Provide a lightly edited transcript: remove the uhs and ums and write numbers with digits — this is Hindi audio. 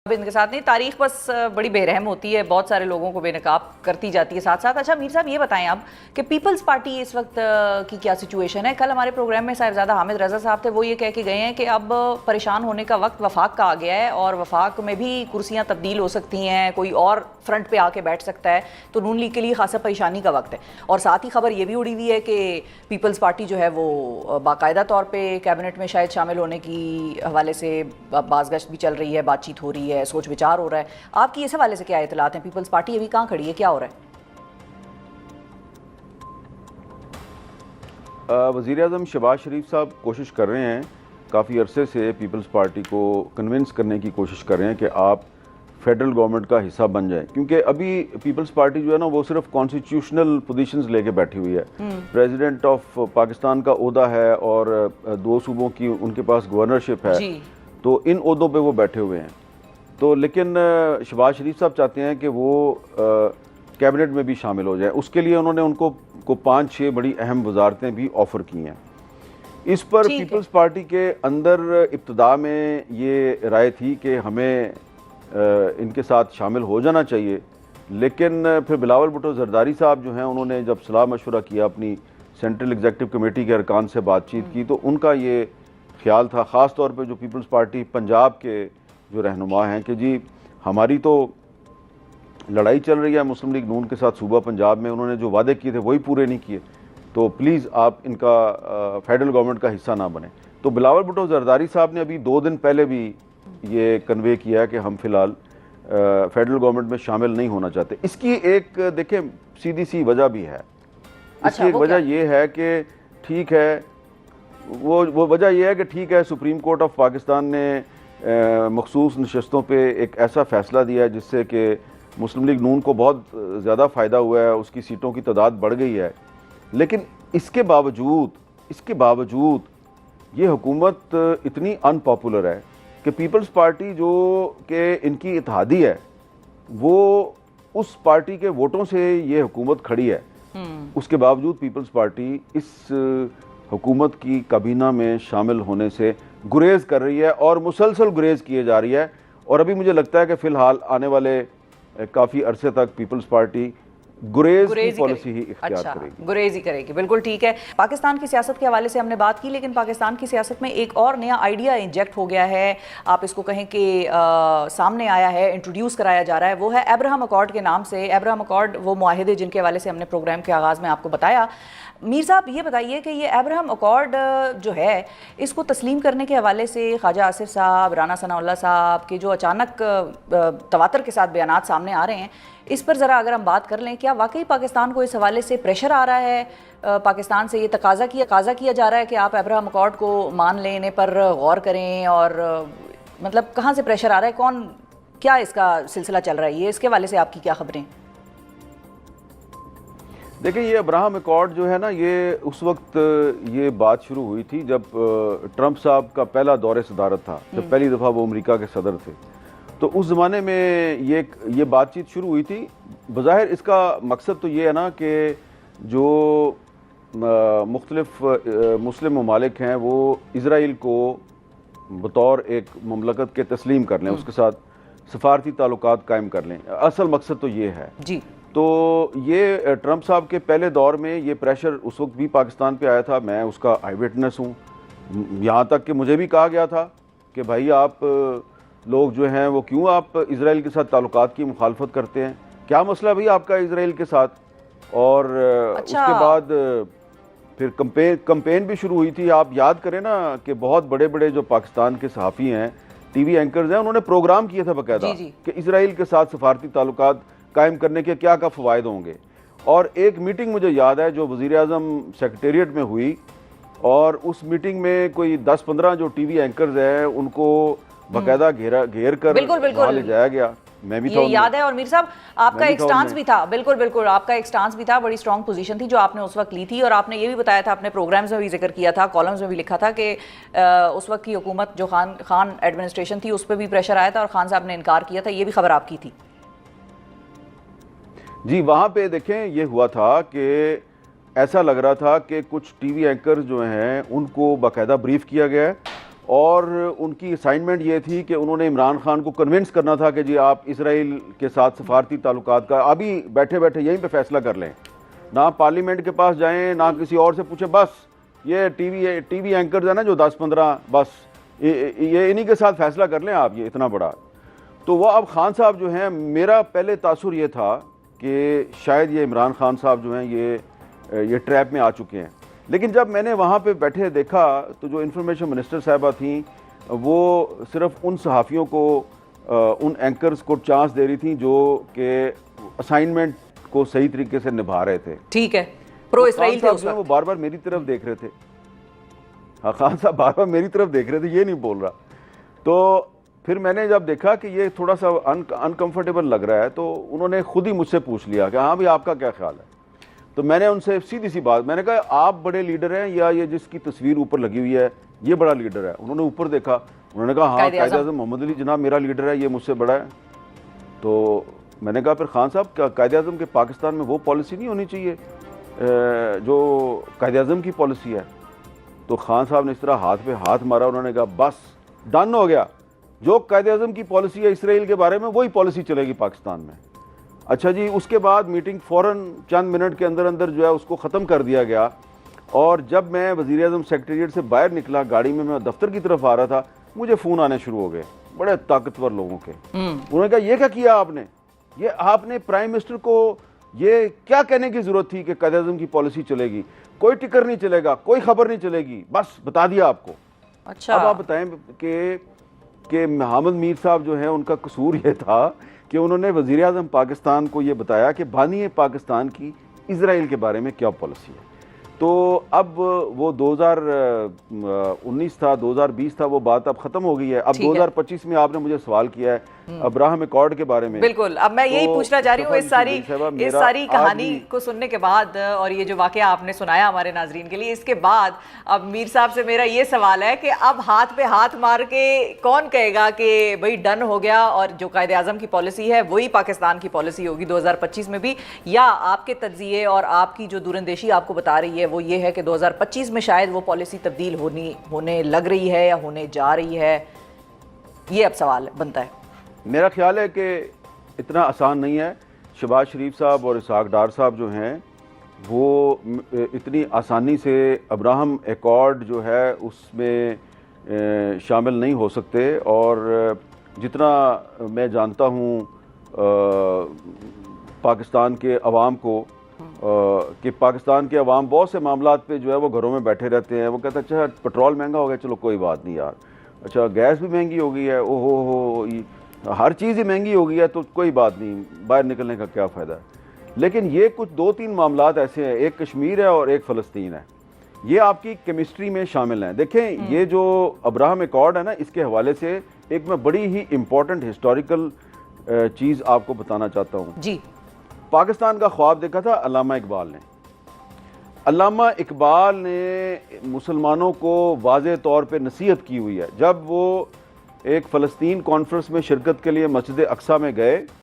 अब इनके साथ नहीं, तारीख बस बड़ी बेरहम होती है, बहुत सारे लोगों को बेनकाब करती जाती है साथ साथ। अच्छा मीर साहब, ये बताएं आप कि पीपल्स पार्टी इस वक्त की क्या सिचुएशन है। कल हमारे प्रोग्राम में साहिबजादा हामिद रजा साहब थे, वो ये कह के गए हैं कि अब परेशान होने का वक्त वफाक का आ गया है और वफाक में भी कुर्सियां तब्दील हो सकती हैं, कोई और फ्रंट पे आके बैठ सकता है, तो नून लीग के लिए खासा परेशानी का वक्त है। और साथ ही खबर ये भी उड़ी हुई है कि पीपल्स पार्टी जो है वो बाकायदा तौर पर कैबिनेट में शायद शामिल होने की हवाले से बाज़गश्त भी चल रही है, बातचीत हो रही है, सोच विचार हो रहा है। आपकी इस हवाले से क्या इतलात हैं? पीपल्स पार्टी अभी कहां खड़ी है, क्या हो रहा है? वज़ीर आज़म शहबाज शरीफ साहब कोशिश कर रहे हैं, काफ़ी अरसे से पीपल्स पार्टी को कन्विंस करने की कोशिश कर रहे हैं कि आप फेडरल गवर्नमेंट का हिस्सा बन जाएं, क्योंकि अभी पीपल्स पार्टी जो है ना वो सिर्फ कॉन्स्टिट्यूशनल पोजीशंस लेके बैठी हुई है। प्रेसिडेंट ऑफ पाकिस्तान का ओहदा है और 2 सूबों की उनके पास गवर्नरशिप है, तो इन ओहदों पे वो बैठे हुए हैं। तो लेकिन शहबाज शरीफ साहब चाहते हैं कि वो कैबिनेट में भी शामिल हो जाए। उसके लिए उन्होंने उनको 5-6 बड़ी अहम वजारतें भी ऑफ़र की हैं। इस पर पीपल्स पार्टी के अंदर इब्तदा में ये राय थी कि हमें इनके साथ शामिल हो जाना चाहिए, लेकिन फिर बिलावल भुट्टो जरदारी साहब जो हैं उन्होंने जब सलाह मशवरा किया, अपनी सेंट्रल एग्जीक्यूटिव कमेटी के अरकान से बातचीत की, तो उनका ये ख्याल था, ख़ास तौर पे जो पीपल्स पार्टी पंजाब के जो रहनुमा हैं, कि जी हमारी तो लड़ाई चल रही है मुस्लिम लीग नून के साथ सूबा पंजाब में, उन्होंने जो वादे किए थे वही पूरे नहीं किए, तो प्लीज़ आप इनका फेडरल गवर्नमेंट का हिस्सा ना बने। तो बिलावल भुट्टो जरदारी साहब ने अभी 2 दिन पहले भी ये कन्वे किया है कि हम फिलहाल फेडरल गवर्नमेंट में शामिल नहीं होना चाहते। इसकी एक देखें सीधी सी वजह भी है। इसकी एक वजह ये है कि ठीक है, वो वजह यह है कि ठीक है, सुप्रीम कोर्ट ऑफ पाकिस्तान ने मखसूस नशस्तों पे एक ऐसा फ़ैसला दिया है जिससे कि मुस्लिम लीग नून को बहुत ज़्यादा फ़ायदा हुआ है, उसकी सीटों की तादाद बढ़ गई है। लेकिन इसके बावजूद ये हुकूमत इतनी अनपॉपुलर है कि पीपल्स पार्टी जो कि इनकी इत्तेहादी है, वो उस पार्टी के वोटों से ये हुकूमत खड़ी है। उसके बावजूद पीपल्स पार्टी इस हुकूमत की काबीना में शामिल होने से गुरेज कर रही है और मुसलसल गुरेज किए जा रही है। और अभी मुझे लगता है कि फ़िलहाल आने वाले काफ़ी अरसे तक पीपल्स पार्टी गुरेज की पॉलिसी ही इख्तियार करेगी। गुरेज ही करेगी, बिल्कुल ठीक है। पाकिस्तान की सियासत के हवाले से हमने बात की, लेकिन पाकिस्तान की सियासत में एक और नया आइडिया इंजेक्ट हो गया है, आप इसको कहें कि सामने आया है, इंट्रोड्यूस कराया जा रहा है। वो है अब्राहम अकॉर्ड के नाम से। अब्राहम अकॉर्ड वो मुआहिदे जिनके हवाले से हमने प्रोग्राम के आगाज़ में आपको बताया। मीर साहब ये बताइए कि ये अब्राहम अकॉर्ड जो है, इसको तस्लीम करने के हवाले से ख्वाजा आसिफ साहब, राना सनाउल्लाह साहब के जो अचानक तवातर के साथ बयानात सामने आ रहे हैं, इस पर ज़रा अगर हम बात कर लें, क्या वाकई पाकिस्तान को इस हवाले से प्रेशर आ रहा है? पाकिस्तान से ये तकाजा किया जा रहा है कि आप अब्राहम अकॉर्ड को मान लेने पर गौर करें, और मतलब कहाँ से प्रेशर आ रहा है, क्या इसका सिलसिला चल रहा है, ये इसके हवाले से आपकी क्या खबरें? देखिए, ये अब्राहम अकॉर्ड जो है ना, ये उस वक्त ये बात शुरू हुई थी जब ट्रंप साहब का पहला दौरे सदारत था, जब पहली दफ़ा वो अमेरिका के सदर थे। तो उस ज़माने में ये बातचीत शुरू हुई थी। बज़ाहिर इसका मकसद तो ये है ना कि जो मुख्तलिफ मुस्लिम ममालिक हैं वो इज़राइल को बतौर एक ममलकत के तस्लीम कर लें, उसके साथ सफारती ताल्लुकात कायम कर लें। असल मकसद तो ये है जी। तो ये ट्रंप साहब के पहले दौर में ये प्रेशर उस वक्त भी पाकिस्तान पे आया था। मैं उसका आई विटनेस हूँ। यहाँ तक कि मुझे भी कहा गया था कि भाई आप लोग जो हैं वो क्यों आप इज़राइल के साथ ताल्लुकात की मुखालफत करते हैं, क्या मसला है भाई आपका इज़राइल के साथ। और उसके बाद फिर कंपेन भी शुरू हुई थी। आप याद करें ना कि बहुत बड़े बड़े जो पाकिस्तान के सहाफ़ी हैं, टीवी एंकर्स हैं, उन्होंने प्रोग्राम किया था बाकायदा कि इज़राइल के साथ सफारती ताल्लुकात कायम करने के क्या फ़वायद होंगे। और एक मीटिंग मुझे याद है जो वज़ीर आज़म सेक्रेटेरिएट में हुई, और उस मीटिंग में कोई 10-15 जो टीवी एंकर्स हैं उनको बाकायदा घेर कर वहाँ ले जाया गया। मैं भी था, याद है। और मीर साहब आपका एक स्टांस भी था, बिल्कुल आपका एक स्टांस भी था, बड़ी स्ट्रॉन्ग पोजीशन थी जो आपने उस वक्त ली थी। और आपने ये भी बताया था, अपने प्रोग्राम्स में भी जिक्र किया था, कॉलम्स में भी लिखा था कि उस वक्त की हुकूमत जो खान एडमिनिस्ट्रेशन थी उस पर भी प्रेशर आया था और खान साहब ने इनकार किया था। ये भी खबर आपकी थी जी। वहाँ पे देखें ये हुआ था कि ऐसा लग रहा था कि कुछ टीवी एंकर्स जो हैं उनको बाकायदा ब्रीफ किया गया है और उनकी असाइनमेंट ये थी कि उन्होंने इमरान खान को कन्विंस करना था कि जी आप इसराइल के साथ सफारती ताल्लुकात का अभी बैठे बैठे यहीं पे फैसला कर लें, ना पार्लियामेंट के पास जाएं, ना किसी और से पूछें, बस ये टीवी एंकर्स है ना जो 10-15, बस ये इन्हीं के साथ फैसला कर लें आप, ये इतना बड़ा। तो वह अब खान साहब जो हैं, मेरा पहले तासुर ये था कि शायद ये इमरान खान साहब जो हैं ये ट्रैप में आ चुके हैं। लेकिन जब मैंने वहाँ पे बैठे देखा तो जो इंफॉर्मेशन मिनिस्टर साहबा थी वो सिर्फ उन सहाफ़ियों को, उन एंकर्स को चांस दे रही थी जो कि असाइनमेंट को सही तरीके से निभा रहे थे। ठीक है, प्रो इसराइल थे उस वक्त। वो बार बार मेरी तरफ देख रहे थे। हाँ, खान साहब बार बार मेरी तरफ देख रहे थे, ये नहीं बोल रहा। तो फिर मैंने जब देखा कि ये थोड़ा सा अनकंफर्टेबल लग रहा है तो उन्होंने खुद ही मुझसे पूछ लिया कि हाँ भाई आपका क्या ख्याल है। तो मैंने उनसे सीधी सी बात, मैंने कहा आप बड़े लीडर हैं या ये जिसकी तस्वीर ऊपर लगी हुई है ये बड़ा लीडर है? उन्होंने ऊपर देखा, उन्होंने कहा हाँ कायद-ए-आज़म मोहम्मद अली जनाब मेरा लीडर है, ये मुझसे बड़ा है। तो मैंने कहा फिर खान साहब क्या कायद-ए-आज़म के पाकिस्तान में वो पॉलिसी नहीं होनी चाहिए जो कायद-ए-आज़म की पॉलिसी है? तो खान साहब ने इस तरह हाथ पे हाथ मारा, उन्होंने कहा बस डन हो गया, जो कायद-ए-आज़म की पॉलिसी है इसराइल के बारे में वही पॉलिसी चलेगी पाकिस्तान में। अच्छा जी, उसके बाद मीटिंग फ़ौरन चंद मिनट के अंदर अंदर जो है उसको ख़त्म कर दिया गया। और जब मैं वज़ीर-ए-आज़म सेक्रेटेरिएट से बाहर निकला, गाड़ी में मैं दफ्तर की तरफ आ रहा था, मुझे फ़ोन आने शुरू हो गए बड़े ताकतवर लोगों के। उन्होंने कहा ये क्या किया आपने, ये आपने प्राइम मिनिस्टर को ये क्या कहने की ज़रूरत थी कि कायद-ए-आज़म की पॉलिसी चलेगी, कोई टिकर नहीं चलेगा, कोई खबर नहीं चलेगी, बस बता दिया आपको। अच्छा, अब आप बताएं कि मोहम्मद मीर साहब जो हैं उनका कसूर ये था कि उन्होंने वज़ीर-ए-आज़म पाकिस्तान को ये बताया कि बानी पाकिस्तान की इजराइल के बारे में क्या पॉलिसी है। तो अब वो 2019 था, 2020 था, वो बात अब ख़त्म हो गई है। अब 2025 में आपने मुझे सवाल किया है अब्राहम एकॉर्ड के बारे में। बिल्कुल, अब मैं यही पूछना चाह रही हूँ इस सारी कहानी को सुनने के बाद और ये जो वाकया आपने सुनाया हमारे नाजरीन के लिए, इसके बाद अब मीर साहब से मेरा ये सवाल है कि अब हाथ पे हाथ मार के कौन कहेगा कि भाई डन हो गया और जो कायद-ए-आज़म की पॉलिसी है वही पाकिस्तान की पॉलिसी होगी 2025 में भी, या आपके तज्जिए और आपकी जो दूरंदेशी आपको बता रही है वो ये है कि 2025 में शायद वो पॉलिसी तब्दील होने लग रही है या होने जा रही है? ये अब सवाल बनता है। मेरा ख्याल है कि इतना आसान नहीं है। शहबाज शरीफ साहब और इसहाक डार साहब जो हैं वो इतनी आसानी से अब्राहम एकॉर्ड जो है उसमें शामिल नहीं हो सकते। और जितना मैं जानता हूँ पाकिस्तान के अवाम को कि पाकिस्तान के अवाम बहुत से मामलात पे जो है वो घरों में बैठे रहते हैं। वो कहते हैं अच्छा पेट्रोल महंगा हो गया, चलो कोई बात नहीं यार, अच्छा गैस भी महंगी हो गई है, ओहो हो हर चीज़ ही महंगी हो गई है तो कोई बात नहीं, बाहर निकलने का क्या फ़ायदा है। लेकिन ये कुछ 2-3 मामलात ऐसे हैं, एक कश्मीर है और एक फ़लस्तीन है, ये आपकी केमिस्ट्री में शामिल हैं। देखें ये जो अब्राहम एकॉर्ड है ना, इसके हवाले से एक मैं बड़ी ही इम्पॉर्टेंट हिस्टोरिकल चीज़ आपको बताना चाहता हूँ जी। पाकिस्तान का ख्वाब देखा था अल्लामा इकबाल ने। अल्लामा इकबाल ने मुसलमानों को वाज़े तौर पे नसीहत की हुई है। जब वो एक फ़लस्तीन कॉन्फ्रेंस में शिरकत के लिए मस्जिद अक्सा में गए